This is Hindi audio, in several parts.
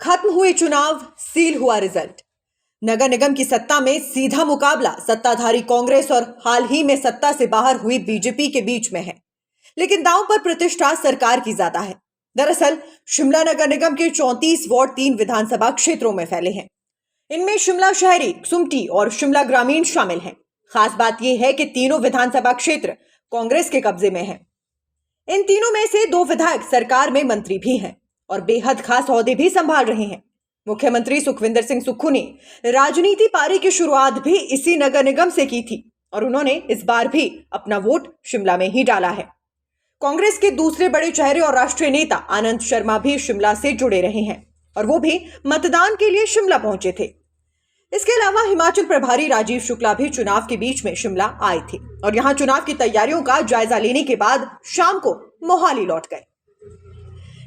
खत्म हुए चुनाव, सील हुआ रिजल्ट। नगर निगम की सत्ता में सीधा मुकाबला सत्ताधारी कांग्रेस और हाल ही में सत्ता से बाहर हुई बीजेपी के बीच में है, लेकिन दांव पर प्रतिष्ठा सरकार की ज्यादा है। दरअसल शिमला नगर निगम के 34 वार्ड 3 विधानसभा क्षेत्रों में फैले हैं। इनमें शिमला शहरी, सुमटी और शिमला ग्रामीण शामिल हैं। खास बात यह है कि तीनों विधानसभा क्षेत्र कांग्रेस के कब्जे में हैं। इन तीनों में से 2 विधायक सरकार में मंत्री भी हैं और बेहद खास ओहदे भी संभाल रहे हैं। मुख्यमंत्री सुखविंदर सिंह सुक्खू ने राजनीति पारी की शुरुआत भी इसी नगर निगम से की थी और उन्होंने इस बार भी अपना वोट शिमला में ही डाला है। कांग्रेस के दूसरे बड़े चेहरे और राष्ट्रीय नेता आनंद शर्मा भी शिमला से जुड़े रहे हैं और वो भी मतदान के लिए शिमला पहुंचे थे। इसके अलावा हिमाचल प्रभारी राजीव शुक्ला भी चुनाव के बीच में शिमला आए थे और यहां चुनाव की तैयारियों का जायजा लेने के बाद शाम को मोहाली लौट गए।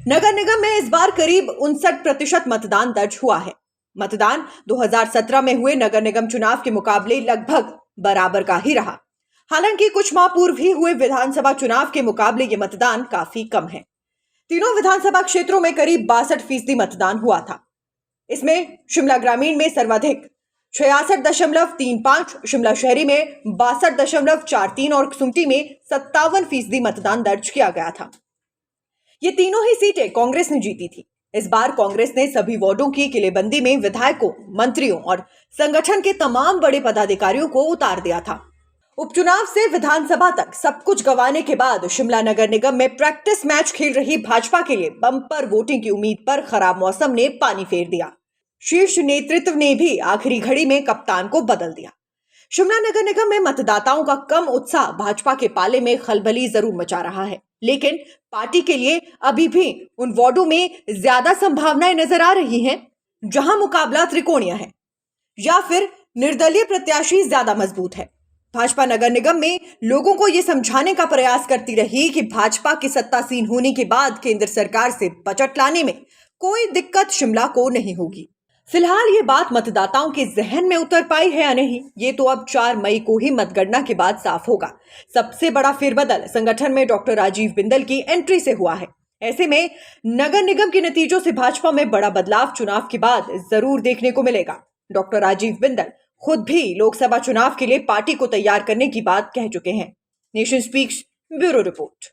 नगर निगम में इस बार करीब 59% मतदान दर्ज हुआ है। मतदान 2017 में हुए नगर निगम चुनाव के मुकाबले लगभग बराबर का ही रहा। हालांकि कुछ माह पूर्व ही हुए विधानसभा चुनाव के मुकाबले ये मतदान काफी कम है। तीनों विधानसभा क्षेत्रों में करीब 62% मतदान हुआ था। इसमें शिमला ग्रामीण में सर्वाधिक 66.35, शिमला शहरी में 62.43 और सुमटी में 57% मतदान दर्ज किया गया था। ये तीनों ही सीटें कांग्रेस ने जीती थी। इस बार कांग्रेस ने सभी वार्डों की किलेबंदी में विधायकों, मंत्रियों और संगठन के तमाम बड़े पदाधिकारियों को उतार दिया था। उपचुनाव से विधानसभा तक सब कुछ गंवाने के बाद शिमला नगर निगम में प्रैक्टिस मैच खेल रही भाजपा के लिए बम्पर वोटिंग की उम्मीद पर खराब मौसम ने पानी फेर दिया। शीर्ष नेतृत्व ने भी आखिरी घड़ी में कप्तान को बदल दिया। शिमला नगर निगम में मतदाताओं का कम उत्साह भाजपा के पाले में खलबली जरूर मचा रहा है, लेकिन पार्टी के लिए अभी भी उन वार्डों में ज्यादा संभावनाएं नजर आ रही हैं जहां मुकाबला त्रिकोणीय है या फिर निर्दलीय प्रत्याशी ज्यादा मजबूत है। भाजपा नगर निगम में लोगों को यह समझाने का प्रयास करती रही कि भाजपा की सत्तासीन होने के बाद केंद्र सरकार से बजट लाने में कोई दिक्कत शिमला को नहीं होगी। फिलहाल ये बात मतदाताओं के जहन में उतर पाई है या नहीं, ये तो अब 4 मई को ही मतगणना के बाद साफ होगा। सबसे बड़ा फेरबदल संगठन में डॉक्टर राजीव बिंदल की एंट्री से हुआ है। ऐसे में नगर निगम के नतीजों से भाजपा में बड़ा बदलाव चुनाव के बाद जरूर देखने को मिलेगा। डॉक्टर राजीव बिंदल खुद भी लोकसभा चुनाव के लिए पार्टी को तैयार करने की बात कह चुके हैं। Nation speaks bureau report.